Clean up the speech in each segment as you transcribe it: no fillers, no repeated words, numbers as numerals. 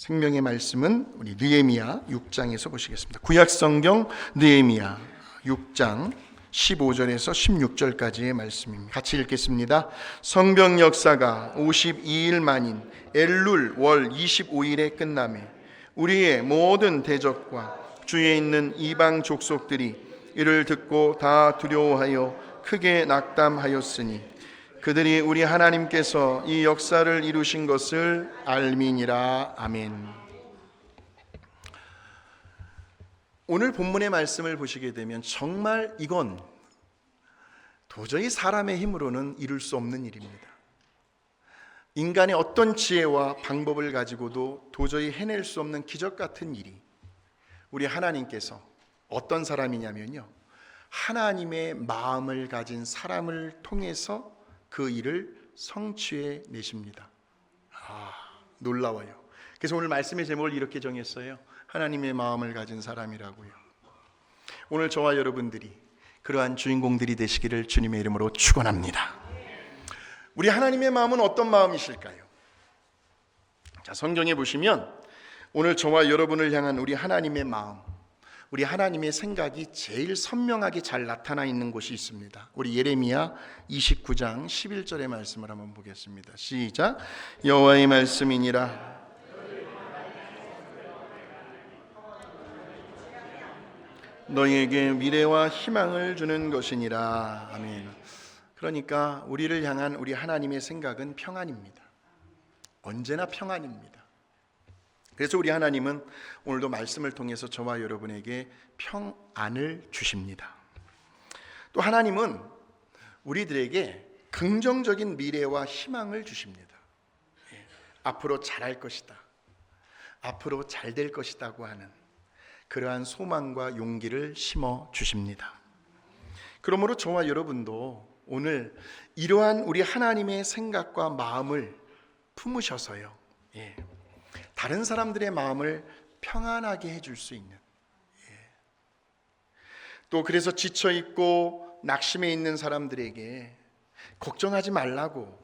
생명의 말씀은 우리 느헤미야 6장에서 보시겠습니다. 구약성경 느헤미야 6장 15절에서 16절까지의 말씀입니다. 같이 읽겠습니다. 성경 역사가 52일 만인 엘룰 월 25일에 끝나매 우리의 모든 대적과 주위에 있는 이방 족속들이 이를 듣고 다 두려워하여 크게 낙담하였으니 그들이 우리 하나님께서 이 역사를 이루신 것을 알미니라. 아멘. 오늘 본문의 말씀을 보시게 되면 정말 이건 도저히 사람의 힘으로는 이룰 수 없는 일입니다. 인간의 어떤 지혜와 방법을 가지고도 도저히 해낼 수 없는 기적 같은 일이 우리 하나님께서 어떤 사람이냐면요, 하나님의 마음을 가진 사람을 통해서 그 일을 성취해 내십니다. 놀라워요. 그래서 오늘 말씀의 제목을 이렇게 정했어요. 하나님의 마음을 가진 사람이라고요. 오늘 저와 여러분들이 그러한 주인공들이 되시기를 주님의 이름으로 축원합니다. 우리 하나님의 마음은 어떤 마음이실까요? 자, 성경에 보시면 오늘 저와 여러분을 향한 우리 하나님의 마음, 우리 하나님의 생각이 제일 선명하게 잘 나타나 있는 곳이 있습니다. 우리 예레미야 29장 11절의 말씀을 한번 보겠습니다. 시작. 여호와의 말씀이니라. 너희에게 미래와 희망을 주는 것이니라. 아멘. 그러니까 우리를 향한 우리 하나님의 생각은 평안입니다. 언제나 평안입니다. 그래서 우리 하나님은 오늘도 말씀을 통해서 저와 여러분에게 평안을 주십니다. 또 하나님은 우리들에게 긍정적인 미래와 희망을 주십니다. 앞으로 잘할 것이다, 앞으로 잘 될 것이다고 하는 그러한 소망과 용기를 심어 주십니다. 그러므로 저와 여러분도 오늘 이러한 우리 하나님의 생각과 마음을 품으셔서요, 다른 사람들의 마음을 평안하게 해줄 수 있는, 또 그래서 지쳐있고 낙심해 있는 사람들에게 걱정하지 말라고,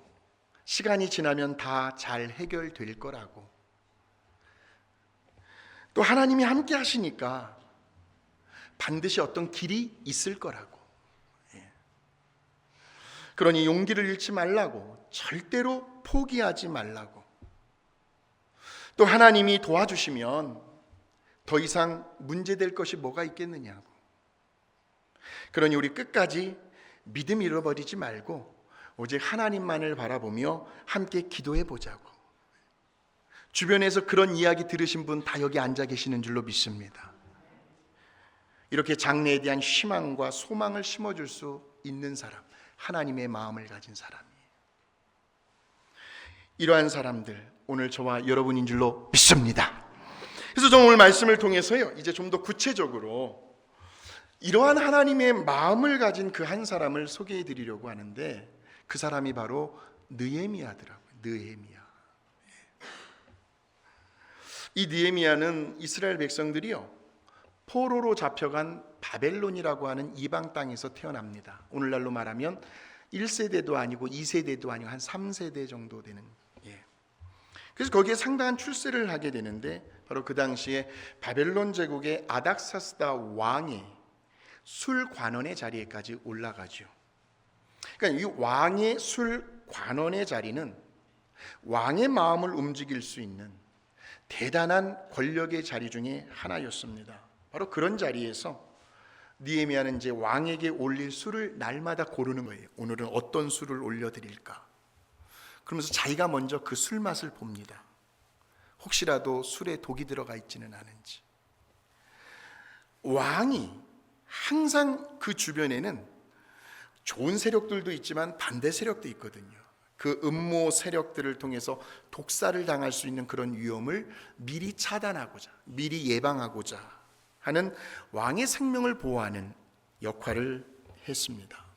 시간이 지나면 다 잘 해결될 거라고, 또 하나님이 함께 하시니까 반드시 어떤 길이 있을 거라고, 그러니 용기를 잃지 말라고, 절대로 포기하지 말라고, 또 하나님이 도와주시면 더 이상 문제될 것이 뭐가 있겠느냐고, 그러니 우리 끝까지 믿음 잃어버리지 말고 오직 하나님만을 바라보며 함께 기도해 보자고. 주변에서 그런 이야기 들으신 분 다 여기 앉아 계시는 줄로 믿습니다. 이렇게 장래에 대한 희망과 소망을 심어줄 수 있는 사람, 하나님의 마음을 가진 사람이에요. 이러한 사람들 오늘 저와 여러분인 줄로 믿습니다. 그래서 저는 오늘 말씀을 통해서요, 이제 좀 더 구체적으로 이러한 하나님의 마음을 가진 그 한 사람을 소개해 드리려고 하는데, 그 사람이 바로 느헤미야더라고요. 느헤미야. 이 느헤미야는 이스라엘 백성들이요, 포로로 잡혀간 바벨론이라고 하는 이방 땅에서 태어납니다. 오늘날로 말하면 1세대도 아니고 2세대도 아니고 한 3세대 정도 되는. 그래서 거기에 상당한 출세를 하게 되는데, 바로 그 당시에 바벨론 제국의 아닥사스다 왕의 술관원의 자리에까지 올라가죠. 그러니까 이 왕의 술관원의 자리는 왕의 마음을 움직일 수 있는 대단한 권력의 자리 중에 하나였습니다. 바로 그런 자리에서 느헤미야는 이제 왕에게 올릴 술을 날마다 고르는 거예요. 오늘은 어떤 술을 올려드릴까? 그러면서 자기가 먼저 그 술 맛을 봅니다. 혹시라도 술에 독이 들어가 있지는 않은지. 왕이 항상 그 주변에는 좋은 세력들도 있지만 반대 세력도 있거든요. 그 음모 세력들을 통해서 독사를 당할 수 있는 그런 위험을 미리 차단하고자, 미리 예방하고자 하는 왕의 생명을 보호하는 역할을 했습니다.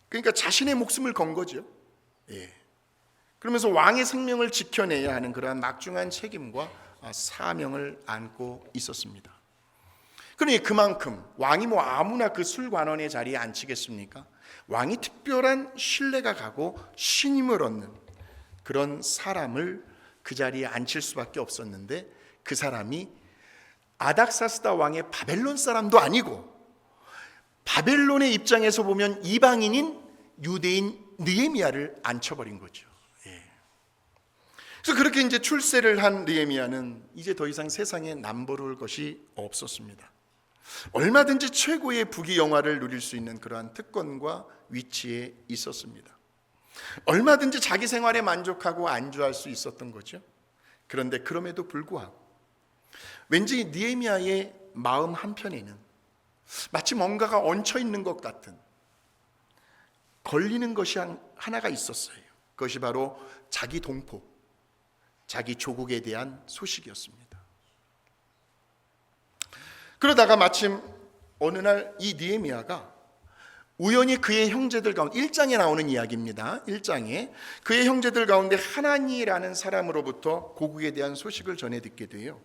그러니까 자신의 목숨을 건 거죠. 그러면서 왕의 생명을 지켜내야 하는 그러한 막중한 책임과 사명을 안고 있었습니다. 그러니 그만큼 왕이 뭐 아무나 그 술관원의 자리에 앉히겠습니까? 왕이 특별한 신뢰가 가고 신임을 얻는 그런 사람을 그 자리에 앉힐 수밖에 없었는데 그 사람이 아닥사스다 왕의 바벨론 사람도 아니고 바벨론의 입장에서 보면 이방인인 유대인 느헤미야를 앉혀버린 거죠. 그래서 그렇게 이제 출세를 한 느헤미야는 이제 더 이상 세상에 남부를 것이 없었습니다. 얼마든지 최고의 부귀 영화를 누릴 수 있는 그러한 특권과 위치에 있었습니다. 얼마든지 자기 생활에 만족하고 안주할 수 있었던 거죠. 그런데 그럼에도 불구하고 왠지 느헤미야의 마음 한편에는 마치 뭔가가 얹혀 있는 것 같은 걸리는 것이 하나가 있었어요. 그것이 바로 자기 동포, 자기 조국에 대한 소식이었습니다. 그러다가 마침 어느 날 이 느헤미야가 우연히 그의 형제들 가운데 1장에 나오는 이야기입니다. 1장에 그의 형제들 가운데 하나니라는 사람으로부터 고국에 대한 소식을 전해 듣게 돼요.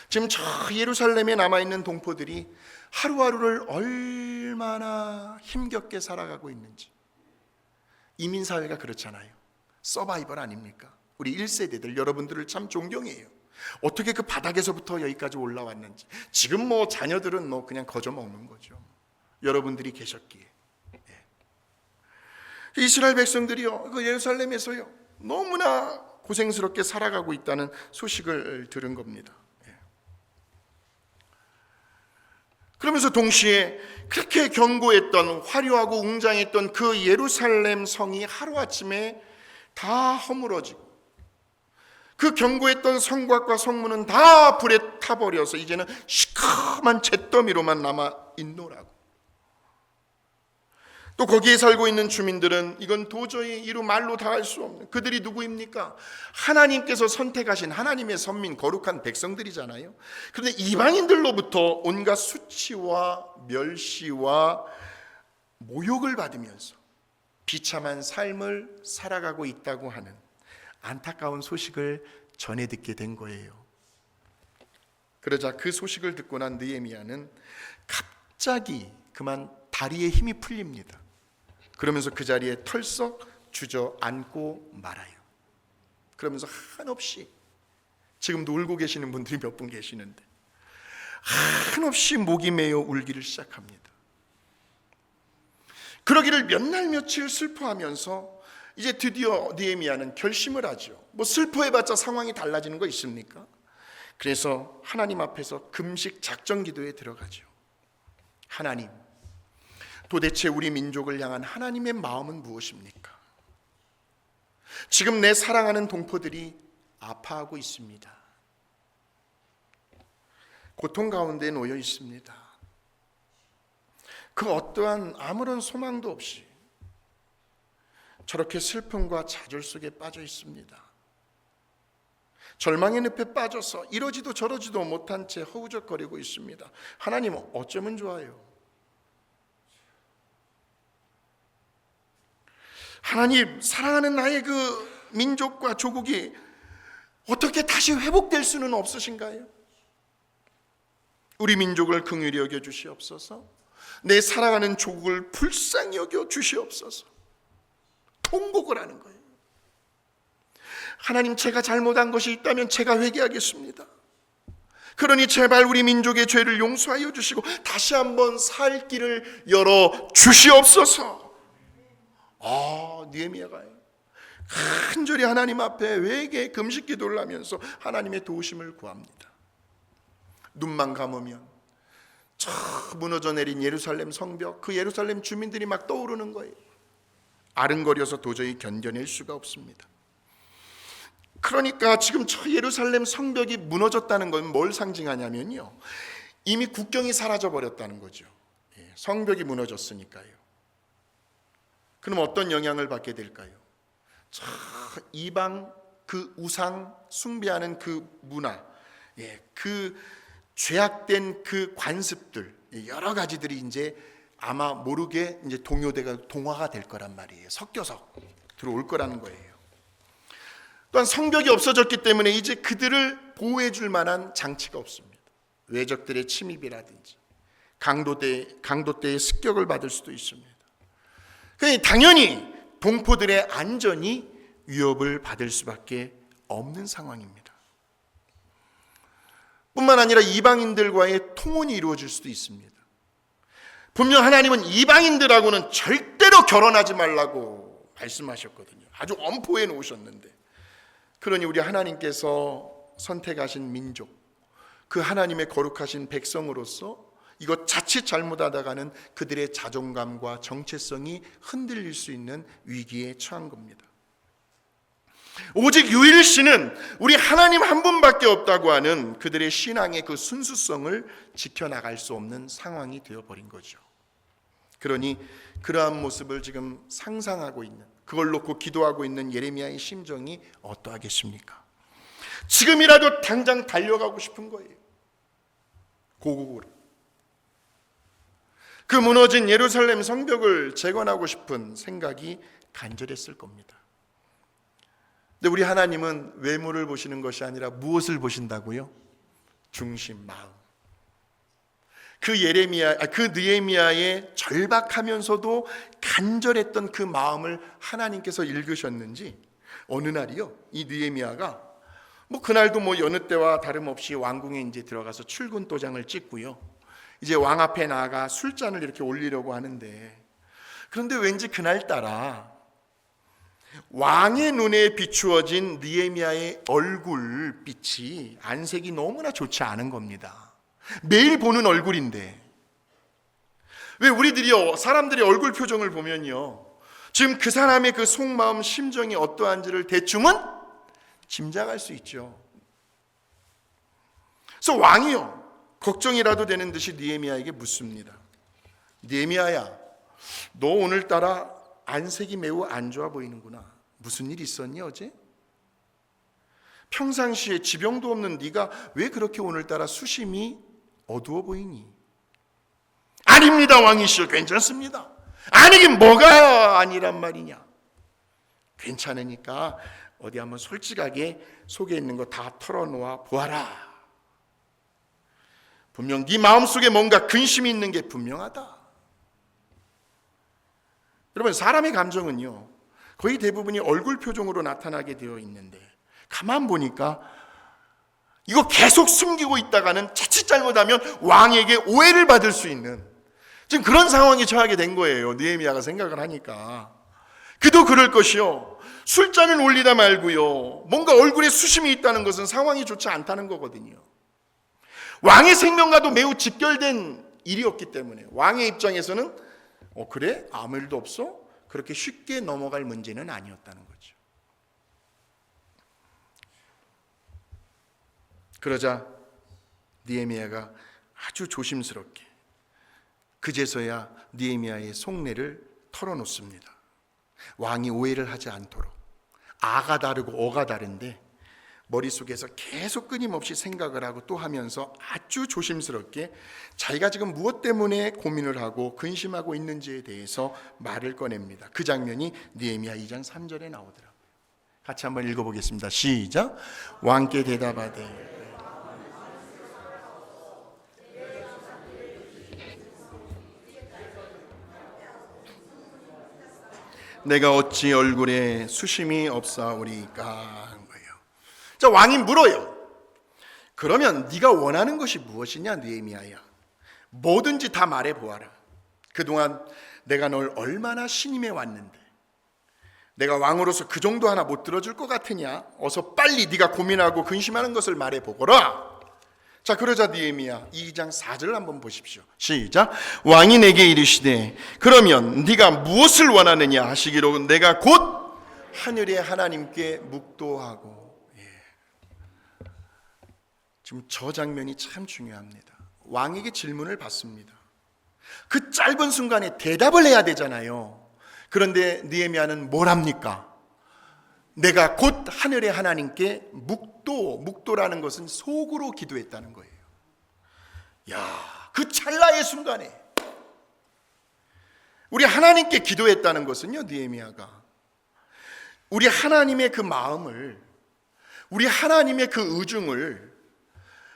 지금 저 예루살렘에 남아있는 동포들이 하루하루를 얼마나 힘겹게 살아가고 있는지. 이민사회가 그렇잖아요. 서바이벌 아닙니까? 우리 1세대들 여러분들을 참 존경해요. 어떻게 그 바닥에서부터 여기까지 올라왔는지. 지금 뭐 자녀들은 뭐 그냥 거저 먹는 거죠. 여러분들이 계셨기에. 이스라엘 백성들이요, 그 예루살렘에서요, 너무나 고생스럽게 살아가고 있다는 소식을 들은 겁니다. 그러면서 동시에 그렇게 견고했던, 화려하고 웅장했던 그 예루살렘 성이 하루아침에 다 허물어지고 그 견고했던 성곽과 성문은 다 불에 타버려서 이제는 시커먼 잿더미로만 남아있노라고. 또 거기에 살고 있는 주민들은 이건 도저히 이루 말로 다 할 수 없는, 그들이 누구입니까? 하나님께서 선택하신 하나님의 선민, 거룩한 백성들이잖아요. 그런데 이방인들로부터 온갖 수치와 멸시와 모욕을 받으면서 비참한 삶을 살아가고 있다고 하는 안타까운 소식을 전해 듣게 된 거예요. 그러자 그 소식을 듣고 난 느헤미야는 갑자기 그만 다리에 힘이 풀립니다. 그러면서 그 자리에 털썩 주저앉고 말아요. 그러면서 한없이, 지금도 울고 계시는 분들이 몇 분 계시는데 한없이 목이 메어 울기를 시작합니다. 그러기를 몇 날 며칠 슬퍼하면서 이제 드디어 느헤미야는 결심을 하죠. 뭐 슬퍼해봤자 상황이 달라지는 거 있습니까? 그래서 하나님 앞에서 금식 작정 기도에 들어가죠. 하나님, 도대체 우리 민족을 향한 하나님의 마음은 무엇입니까? 지금 내 사랑하는 동포들이 아파하고 있습니다. 고통 가운데 놓여 있습니다. 그 어떠한 아무런 소망도 없이 저렇게 슬픔과 좌절 속에 빠져 있습니다. 절망의 늪에 빠져서 이러지도 저러지도 못한 채 허우적거리고 있습니다. 하나님, 어쩌면 좋아요? 하나님, 사랑하는 나의 그 민족과 조국이 어떻게 다시 회복될 수는 없으신가요? 우리 민족을 긍휼히 여겨 주시옵소서. 내 사랑하는 조국을 불쌍히 여겨 주시옵소서. 통곡을 하는 거예요. 하나님, 제가 잘못한 것이 있다면 제가 회개하겠습니다. 그러니 제발 우리 민족의 죄를 용서하여 주시고 다시 한번 살 길을 열어 주시옵소서. 느헤미야가요, 간절히 하나님 앞에 외계 금식 기도를 하면서 하나님의 도우심을 구합니다. 눈만 감으면 저 무너져 내린 예루살렘 성벽, 그 예루살렘 주민들이 막 떠오르는 거예요. 아른거려서 도저히 견뎌낼 수가 없습니다. 그러니까 지금 저 예루살렘 성벽이 무너졌다는 건 뭘 상징하냐면요, 이미 국경이 사라져 버렸다는 거죠. 성벽이 무너졌으니까요. 그럼 어떤 영향을 받게 될까요? 저 이방 그 우상 숭배하는 그 문화, 그 죄악된 그 관습들, 여러 가지들이 이제 아마 모르게 이제 동화가 될 거란 말이에요. 섞여서 들어올 거라는 거예요. 또한 성벽이 없어졌기 때문에 이제 그들을 보호해 줄 만한 장치가 없습니다. 외적들의 침입이라든지 강도대의 습격을 받을 수도 있습니다. 그러니 당연히 동포들의 안전이 위협을 받을 수밖에 없는 상황입니다. 뿐만 아니라 이방인들과의 통혼이 이루어질 수도 있습니다. 분명 하나님은 이방인들하고는 절대로 결혼하지 말라고 말씀하셨거든요. 아주 엄포해 놓으셨는데, 그러니 우리 하나님께서 선택하신 민족, 그 하나님의 거룩하신 백성으로서 이것 자칫 잘못하다가는 그들의 자존감과 정체성이 흔들릴 수 있는 위기에 처한 겁니다. 오직 유일신은 우리 하나님 한 분밖에 없다고 하는 그들의 신앙의 그 순수성을 지켜나갈 수 없는 상황이 되어버린 거죠. 그러니 그러한 모습을 지금 상상하고 있는, 그걸 놓고 기도하고 있는 예레미야의 심정이 어떠하겠습니까? 지금이라도 당장 달려가고 싶은 거예요. 고국으로. 그 무너진 예루살렘 성벽을 재건하고 싶은 생각이 간절했을 겁니다. 근데 우리 하나님은 외모를 보시는 것이 아니라 무엇을 보신다고요? 중심, 마음. 그 느헤미야의 절박하면서도 간절했던 그 마음을 하나님께서 읽으셨는지 어느 날이요, 이 느헤미야가 그날도 여느 때와 다름없이 왕궁에 이제 들어가서 출근 도장을 찍고요, 이제 왕 앞에 나아가 술잔을 이렇게 올리려고 하는데, 그런데 왠지 그날따라 왕의 눈에 비추어진 느헤미야의 얼굴빛이 안색이 너무나 좋지 않은 겁니다. 매일 보는 얼굴인데, 왜 우리들이요, 사람들의 얼굴 표정을 보면요, 지금 그 사람의 그 속마음 심정이 어떠한지를 대충은 짐작할 수 있죠. 그래서 왕이요, 걱정이라도 되는 듯이 느헤미야에게 묻습니다. 느헤미야야, 너 오늘따라 안색이 매우 안 좋아 보이는구나. 무슨 일 있었니 어제? 평상시에 지병도 없는 네가 왜 그렇게 오늘따라 수심이 어두워 보이니? 아닙니다 왕이시여, 괜찮습니다. 아니긴 뭐가 아니란 말이냐. 괜찮으니까 어디 한번 솔직하게 속에 있는 거 다 털어놓아 보아라. 분명 네 마음속에 뭔가 근심이 있는 게 분명하다. 여러분, 사람의 감정은요, 거의 대부분이 얼굴 표정으로 나타나게 되어 있는데, 가만 보니까 이거 계속 숨기고 있다가는 자칫 잘못하면 왕에게 오해를 받을 수 있는 지금 그런 상황에 처하게 된 거예요. 느헤미야가 생각을 하니까. 그도 그럴 것이요, 술잔을 올리다 말고요, 뭔가 얼굴에 수심이 있다는 것은 상황이 좋지 않다는 거거든요. 왕의 생명과도 매우 직결된 일이었기 때문에 왕의 입장에서는 그래? 아무 일도 없어? 그렇게 쉽게 넘어갈 문제는 아니었다는 거죠. 그러자 느헤미야가 아주 조심스럽게 그제서야 느헤미야의 속내를 털어놓습니다. 왕이 오해를 하지 않도록. 아가 다르고 어가 다른데 머릿속에서 계속 끊임없이 생각을 하고 또 하면서 아주 조심스럽게 자기가 지금 무엇 때문에 고민을 하고 근심하고 있는지에 대해서 말을 꺼냅니다. 그 장면이 느헤미야 2장 3절에 나오더라고요. 같이 한번 읽어보겠습니다. 시작. 왕께 대답하되 내가 어찌 얼굴에 수심이 없사오리까. 자, 왕이 물어요. 그러면 네가 원하는 것이 무엇이냐 느헤미야야. 뭐든지 다 말해보아라. 그동안 내가 널 얼마나 신임해 왔는데 내가 왕으로서 그 정도 하나 못 들어줄 것 같으냐? 어서 빨리 네가 고민하고 근심하는 것을 말해보거라. 자, 그러자 느헤미야 2장 4절을 한번 보십시오. 시작. 왕이 내게 이르시되 그러면 네가 무엇을 원하느냐 하시기로 내가 곧 하늘의 하나님께 묵도하고. 지금 저 장면이 참 중요합니다. 왕에게 질문을 받습니다. 그 짧은 순간에 대답을 해야 되잖아요. 그런데 느헤미야는 뭘 합니까? 내가 곧 하늘의 하나님께 묵도라는 것은 속으로 기도했다는 거예요. 야, 그 찰나의 순간에 우리 하나님께 기도했다는 것은요, 느헤미야가 우리 하나님의 그 마음을, 우리 하나님의 그 의중을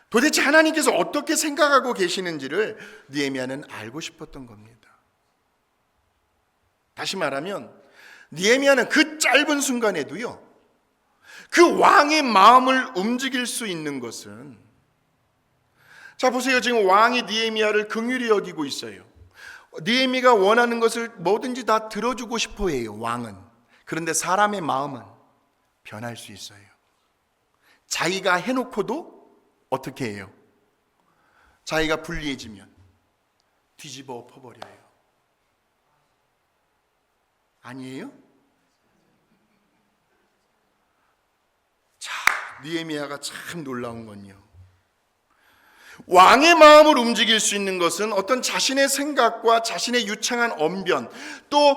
도대체 하나님께서 어떻게 생각하고 계시는지를 느헤미야는 알고 싶었던 겁니다. 다시 말하면 느헤미야는 그 짧은 순간에도요, 그 왕의 마음을 움직일 수 있는 것은, 자 보세요. 지금 왕이 느헤미야를 긍휼히 여기고 있어요. 느헤미야가 원하는 것을 뭐든지 다 들어주고 싶어 해요, 왕은. 그런데 사람의 마음은 변할 수 있어요. 자기가 해놓고도 어떻게 해요? 자기가 불리해지면 뒤집어 엎어버려요. 아니에요? 자, 느헤미야가 참 놀라운 건요, 왕의 마음을 움직일 수 있는 것은 어떤 자신의 생각과 자신의 유창한 언변, 또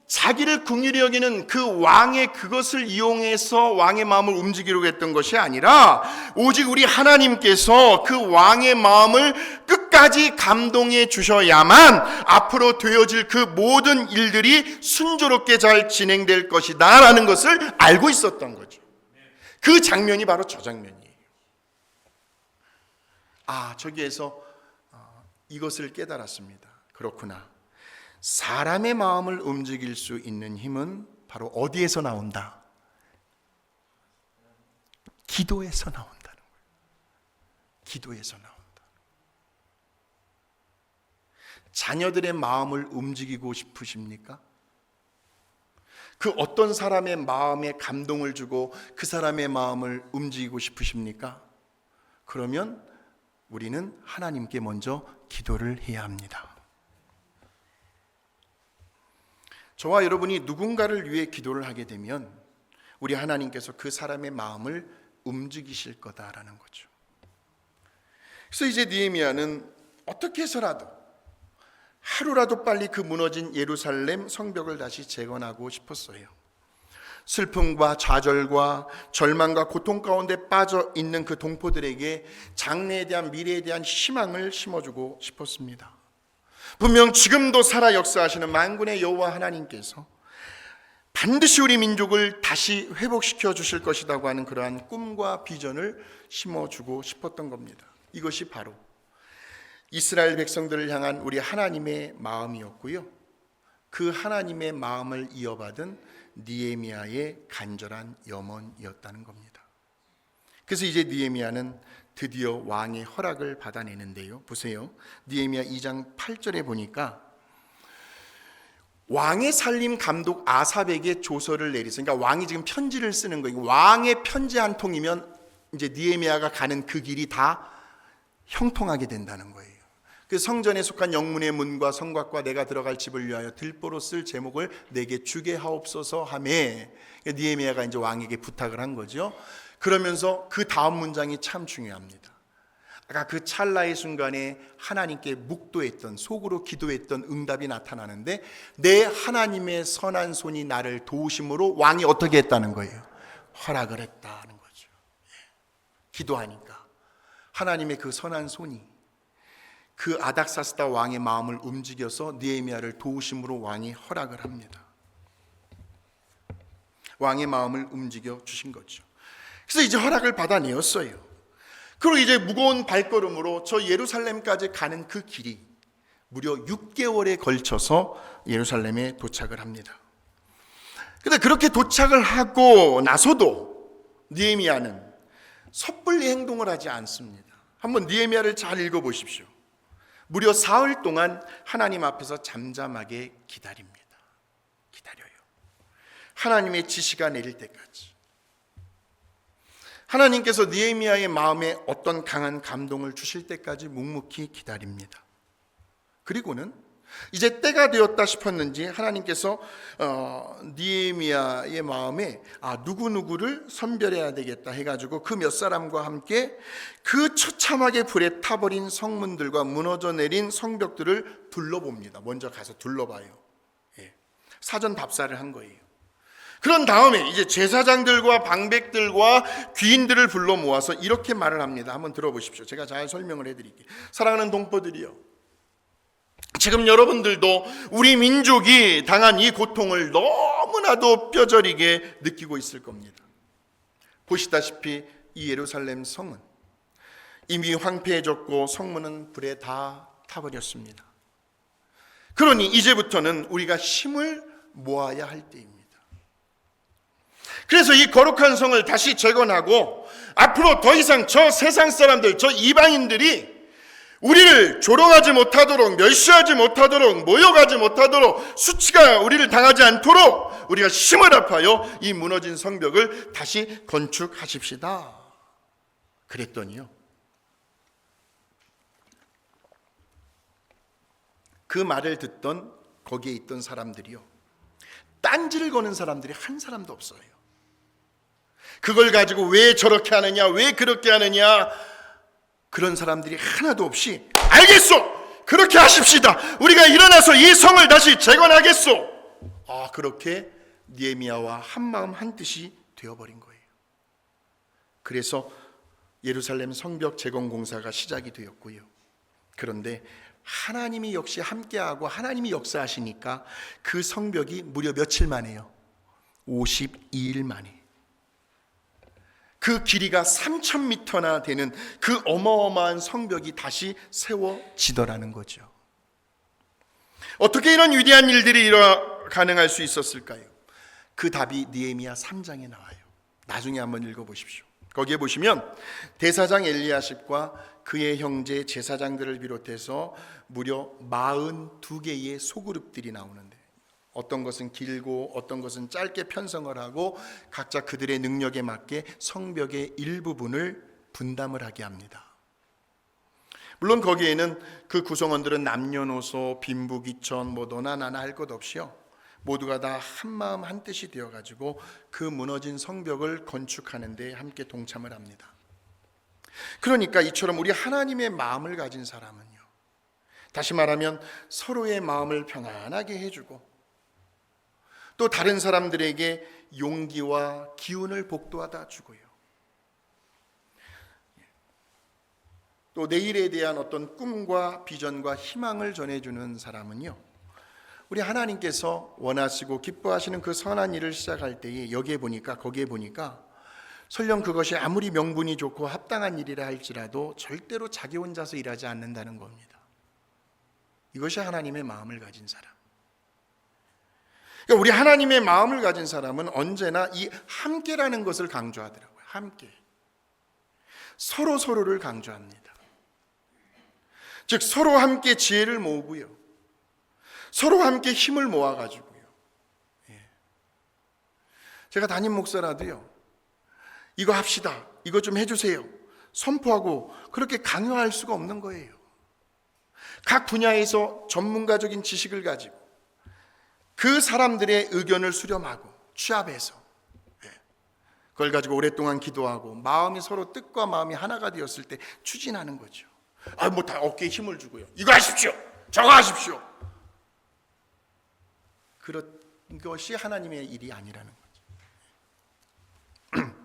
자기를 긍휼히 여기는 그 왕의 그것을 이용해서 왕의 마음을 움직이려고 했던 것이 아니라 오직 우리 하나님께서 그 왕의 마음을 끝까지 감동해 주셔야만 앞으로 되어질 그 모든 일들이 순조롭게 잘 진행될 것이다 라는 것을 알고 있었던 거죠. 그 장면이 바로 저 장면이에요. 저기에서 이것을 깨달았습니다. 그렇구나. 사람의 마음을 움직일 수 있는 힘은 바로 어디에서 나온다? 기도에서 나온다는 거예요. 기도에서 나온다. 자녀들의 마음을 움직이고 싶으십니까? 그 어떤 사람의 마음에 감동을 주고 그 사람의 마음을 움직이고 싶으십니까? 그러면 우리는 하나님께 먼저 기도를 해야 합니다. 저와 여러분이 누군가를 위해 기도를 하게 되면 우리 하나님께서 그 사람의 마음을 움직이실 거다라는 거죠. 그래서 이제 느헤미야는 어떻게 해서라도 하루라도 빨리 그 무너진 예루살렘 성벽을 다시 재건하고 싶었어요. 슬픔과 좌절과 절망과 고통 가운데 빠져 있는 그 동포들에게 장래에 대한, 미래에 대한 희망을 심어주고 싶었습니다. 분명 지금도 살아 역사하시는 만군의 여호와 하나님께서 반드시 우리 민족을 다시 회복시켜 주실 것이라고 하는 그러한 꿈과 비전을 심어주고 싶었던 겁니다. 이것이 바로 이스라엘 백성들을 향한 우리 하나님의 마음이었고요, 그 하나님의 마음을 이어받은 느헤미야의 간절한 염원이었다는 겁니다. 그래서 이제 느헤미야는 드디어 왕의 허락을 받아내는데요, 보세요. 느헤미야 2장 8절에 보니까 왕의 살림 감독 아삽에게 조서를 내리세요. 그러니까 왕이 지금 편지를 쓰는 거예요. 왕의 편지 한 통이면 이제 느헤미야가 가는 그 길이 다 형통하게 된다는 거예요. 그 성전에 속한 영문의 문과 성곽과 내가 들어갈 집을 위하여 들보로 쓸 제목을 내게 주게 하옵소서 하매, 느헤미야가 이제 왕에게 부탁을 한 거죠. 그러면서 그 다음 문장이 참 중요합니다. 아까 그 찰나의 순간에 하나님께 묵도했던, 속으로 기도했던 응답이 나타나는데, 내 하나님의 선한 손이 나를 도우심으로 왕이 어떻게 했다는 거예요? 허락을 했다는 거죠. 기도하니까 하나님의 그 선한 손이 그 아닥사스다 왕의 마음을 움직여서 느헤미야를 도우심으로 왕이 허락을 합니다. 왕의 마음을 움직여 주신 거죠. 그래서 이제 허락을 받아내었어요. 그리고 이제 무거운 발걸음으로 저 예루살렘까지 가는 그 길이 무려 6개월에 걸쳐서 예루살렘에 도착을 합니다. 그런데 그렇게 도착을 하고 나서도 느헤미야는 섣불리 행동을 하지 않습니다. 한번 느헤미야를 잘 읽어보십시오. 무려 사흘 동안 하나님 앞에서 잠잠하게 기다립니다. 기다려요. 하나님의 지시가 내릴 때까지. 하나님께서 느헤미야의 마음에 어떤 강한 감동을 주실 때까지 묵묵히 기다립니다. 그리고는 이제 때가 되었다 싶었는지 하나님께서 느헤미야의 마음에 누구누구를 선별해야 되겠다 해가지고 그 몇 사람과 함께 그 처참하게 불에 타버린 성문들과 무너져 내린 성벽들을 둘러봅니다. 먼저 가서 둘러봐요. 사전 답사를 한 거예요. 그런 다음에 이제 제사장들과 방백들과 귀인들을 불러 모아서 이렇게 말을 합니다. 한번 들어보십시오. 제가 잘 설명을 해드릴게요. 사랑하는 동포들이요, 지금 여러분들도 우리 민족이 당한 이 고통을 너무나도 뼈저리게 느끼고 있을 겁니다. 보시다시피 이 예루살렘 성은 이미 황폐해졌고 성문은 불에 다 타버렸습니다. 그러니 이제부터는 우리가 힘을 모아야 할 때입니다. 그래서 이 거룩한 성을 다시 재건하고 앞으로 더 이상 저 세상 사람들, 저 이방인들이 우리를 조롱하지 못하도록, 멸시하지 못하도록, 모욕하지 못하도록, 수치가 우리를 당하지 않도록 우리가 힘을 합하여 이 무너진 성벽을 다시 건축하십시다. 그랬더니요, 그 말을 듣던 거기에 있던 사람들이요, 딴지를 거는 사람들이 한 사람도 없어요. 그걸 가지고 왜 저렇게 하느냐, 왜 그렇게 하느냐, 그런 사람들이 하나도 없이 알겠소, 그렇게 하십시다, 우리가 일어나서 이 성을 다시 재건하겠소. 그렇게 느헤미야와 한마음 한뜻이 되어버린 거예요. 그래서 예루살렘 성벽 재건 공사가 시작이 되었고요. 그런데 하나님이 역시 함께하고 하나님이 역사하시니까 그 성벽이 무려 며칠 만에요? 52일 만에. 그 길이가 3,000m나 되는 그 어마어마한 성벽이 다시 세워지더라는 거죠. 어떻게 이런 위대한 일들이 가능할 수 있었을까요? 그 답이 느헤미야 3장에 나와요. 나중에 한번 읽어보십시오. 거기에 보시면 대사장 엘리야십과 그의 형제 제사장들을 비롯해서 무려 42개의 소그룹들이 나오는데, 어떤 것은 길고 어떤 것은 짧게 편성을 하고 각자 그들의 능력에 맞게 성벽의 일부분을 분담을 하게 합니다. 물론 거기에는 그 구성원들은 남녀노소, 빈부귀천, 너나 나나 할 것 없이요, 모두가 다 한마음 한뜻이 되어가지고 그 무너진 성벽을 건축하는 데 함께 동참을 합니다. 그러니까 이처럼 우리 하나님의 마음을 가진 사람은요, 다시 말하면 서로의 마음을 평안하게 해주고 또 다른 사람들에게 용기와 기운을 복도하다 주고요, 또 내일에 대한 어떤 꿈과 비전과 희망을 전해주는 사람은요, 우리 하나님께서 원하시고 기뻐하시는 그 선한 일을 시작할 때에 거기에 보니까 설령 그것이 아무리 명분이 좋고 합당한 일이라 할지라도 절대로 자기 혼자서 일하지 않는다는 겁니다. 이것이 하나님의 마음을 가진 사람. 그러니까 우리 하나님의 마음을 가진 사람은 언제나 이 함께라는 것을 강조하더라고요. 함께. 서로를 강조합니다. 즉 서로 함께 지혜를 모으고요, 서로 함께 힘을 모아가지고요. 제가 담임 목사라도요, 이거 합시다, 이거 좀 해주세요, 선포하고 그렇게 강요할 수가 없는 거예요. 각 분야에서 전문가적인 지식을 가지고 그 사람들의 의견을 수렴하고 취합해서 그걸 가지고 오랫동안 기도하고 마음이 서로 뜻과 마음이 하나가 되었을 때 추진하는 거죠. 다 어깨에 힘을 주고요, 이거 하십시오, 저거 하십시오. 그런 것이 하나님의 일이 아니라는 거죠.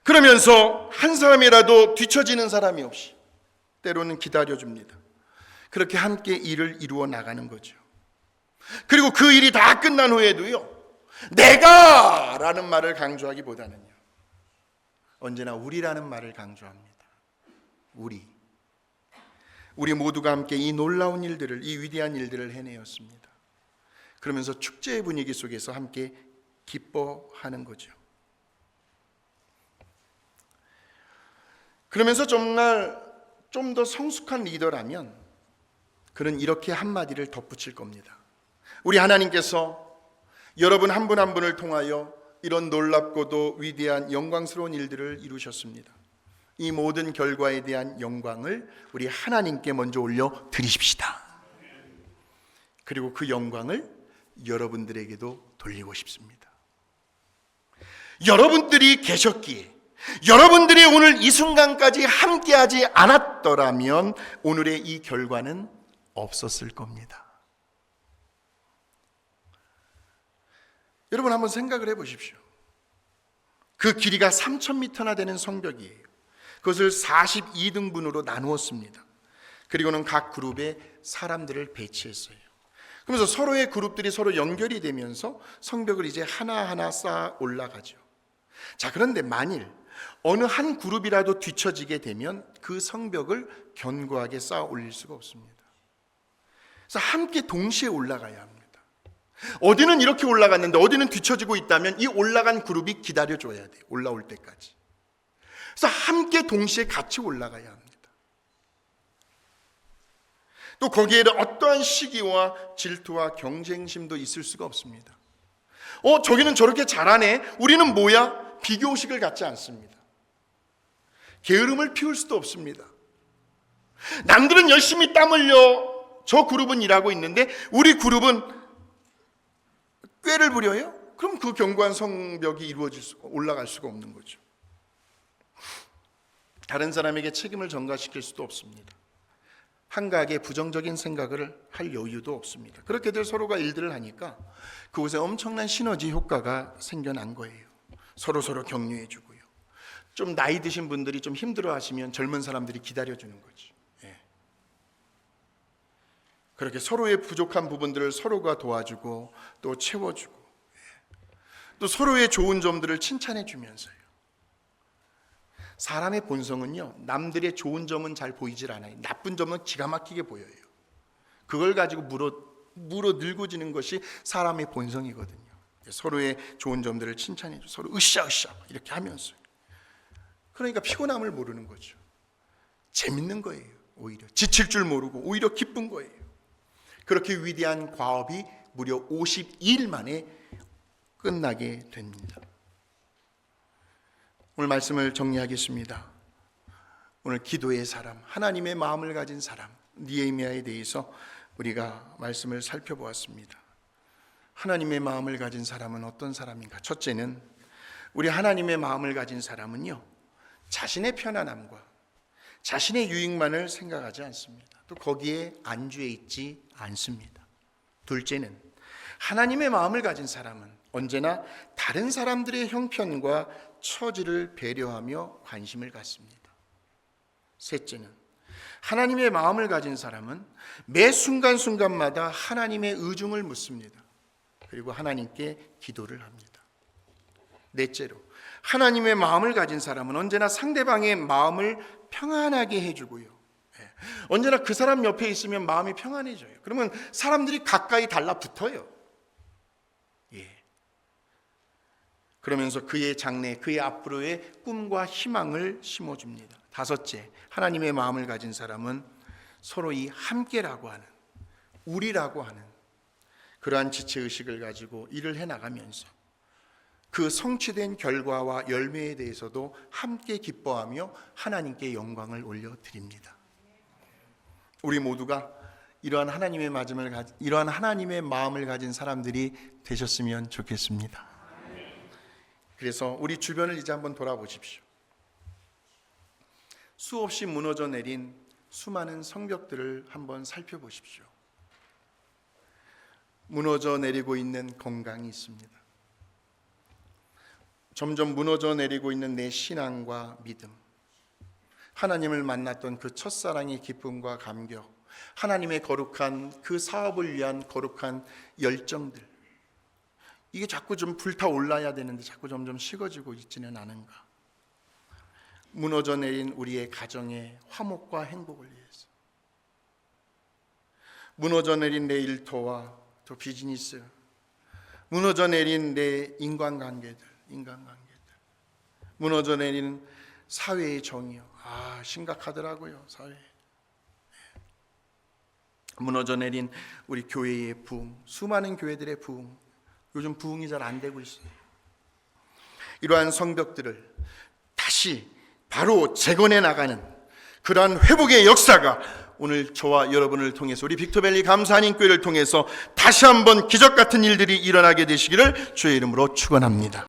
그러면서 한 사람이라도 뒤처지는 사람이 없이 때로는 기다려줍니다. 그렇게 함께 일을 이루어 나가는 거죠. 그리고 그 일이 다 끝난 후에도요, 내가 라는 말을 강조하기보다는요, 언제나 우리라는 말을 강조합니다. 우리 모두가 함께 이 놀라운 일들을, 이 위대한 일들을 해내었습니다. 그러면서 축제의 분위기 속에서 함께 기뻐하는 거죠. 그러면서 정말 좀 더 성숙한 리더라면 그는 이렇게 한마디를 덧붙일 겁니다. 우리 하나님께서 여러분 한 분 한 분을 통하여 이런 놀랍고도 위대한 영광스러운 일들을 이루셨습니다. 이 모든 결과에 대한 영광을 우리 하나님께 먼저 올려 드리십시다. 그리고 그 영광을 여러분들에게도 돌리고 싶습니다. 여러분들이 계셨기에, 여러분들이 오늘 이 순간까지 함께하지 않았더라면 오늘의 이 결과는 없었을 겁니다. 여러분 한번 생각을 해보십시오. 그 길이가 3,000m나 되는 성벽이에요. 그것을 42등분으로 나누었습니다. 그리고는 각 그룹에 사람들을 배치했어요. 그러면서 서로의 그룹들이 서로 연결이 되면서 성벽을 이제 하나하나 쌓아 올라가죠. 자, 그런데 만일 어느 한 그룹이라도 뒤처지게 되면 그 성벽을 견고하게 쌓아 올릴 수가 없습니다. 그래서 함께 동시에 올라가야 합니다. 어디는 이렇게 올라갔는데 어디는 뒤처지고 있다면 이 올라간 그룹이 기다려줘야 돼요. 올라올 때까지. 그래서 함께 동시에 같이 올라가야 합니다. 또 거기에는 어떠한 시기와 질투와 경쟁심도 있을 수가 없습니다. 저기는 저렇게 잘하네. 우리는 뭐야? 비교의식을 갖지 않습니다. 게으름을 피울 수도 없습니다. 남들은 열심히 땀 흘려 저 그룹은 일하고 있는데 우리 그룹은 꾀를 부려요? 그럼 그 견고한 성벽이 올라갈 수가 없는 거죠. 다른 사람에게 책임을 전가시킬 수도 없습니다. 한가하게 부정적인 생각을 할 여유도 없습니다. 그렇게들 서로가 일들을 하니까 그곳에 엄청난 시너지 효과가 생겨난 거예요. 서로 격려해 주고요. 좀 나이 드신 분들이 좀 힘들어 하시면 젊은 사람들이 기다려주는 거죠. 그렇게 서로의 부족한 부분들을 서로가 도와주고 또 채워주고 또 서로의 좋은 점들을 칭찬해 주면서요. 사람의 본성은요, 남들의 좋은 점은 잘 보이질 않아요. 나쁜 점은 기가 막히게 보여요. 그걸 가지고 물어 늘고지는 것이 사람의 본성이거든요. 서로의 좋은 점들을 칭찬해 줘, 서로 으쌰으쌰 이렇게 하면서. 그러니까 피곤함을 모르는 거죠. 재밌는 거예요. 오히려 지칠 줄 모르고 오히려 기쁜 거예요. 그렇게 위대한 과업이 무려 52일 만에 끝나게 됩니다. 오늘 말씀을 정리하겠습니다. 오늘 기도의 사람, 하나님의 마음을 가진 사람 느헤미야에 대해서 우리가 말씀을 살펴보았습니다. 하나님의 마음을 가진 사람은 어떤 사람인가? 첫째는 우리 하나님의 마음을 가진 사람은요, 자신의 편안함과 자신의 유익만을 생각하지 않습니다. 또 거기에 안주해 있지 않습니다. 둘째는 하나님의 마음을 가진 사람은 언제나 다른 사람들의 형편과 처지를 배려하며 관심을 갖습니다. 셋째는 하나님의 마음을 가진 사람은 매 순간순간마다 하나님의 의중을 묻습니다. 그리고 하나님께 기도를 합니다. 넷째로 하나님의 마음을 가진 사람은 언제나 상대방의 마음을 평안하게 해주고요. 언제나 그 사람 옆에 있으면 마음이 평안해져요. 그러면 사람들이 가까이 달라붙어요. 그러면서 그의 장래, 그의 앞으로의 꿈과 희망을 심어줍니다. 다섯째, 하나님의 마음을 가진 사람은 서로 이 함께라고 하는, 우리라고 하는 그러한 지체의식을 가지고 일을 해나가면서 그 성취된 결과와 열매에 대해서도 함께 기뻐하며 하나님께 영광을 올려드립니다. 우리 모두가 이러한 하나님의 마음을 가진 사람들이 되셨으면 좋겠습니다. 그래서 우리 주변을 이제 한번 돌아보십시오. 수없이 무너져 내린 수많은 성벽들을 한번 살펴보십시오. 무너져 내리고 있는 건강이 있습니다. 점점 무너져 내리고 있는 내 신앙과 믿음, 하나님을 만났던 그 첫사랑의 기쁨과 감격, 하나님의 거룩한 그 사업을 위한 거룩한 열정들, 이게 자꾸 좀 불타올라야 되는데 자꾸 점점 식어지고 있지는 않은가? 무너져 내린 우리의 가정의 화목과 행복을 위해서, 무너져 내린 내 일터와 또 비즈니스, 무너져 내린 내 인간관계들, 무너져 내린 사회의 정의요. 심각하더라고요, 사회. 무너져 내린 우리 교회의 부흥, 수많은 교회들의 부흥, 요즘 부흥이 잘 안 되고 있어요. 이러한 성벽들을 다시 바로 재건해 나가는 그러한 회복의 역사가 오늘 저와 여러분을 통해서 우리 빅토밸리 감사한인교회를 통해서 다시 한번 기적 같은 일들이 일어나게 되시기를 주의 이름으로 축원합니다.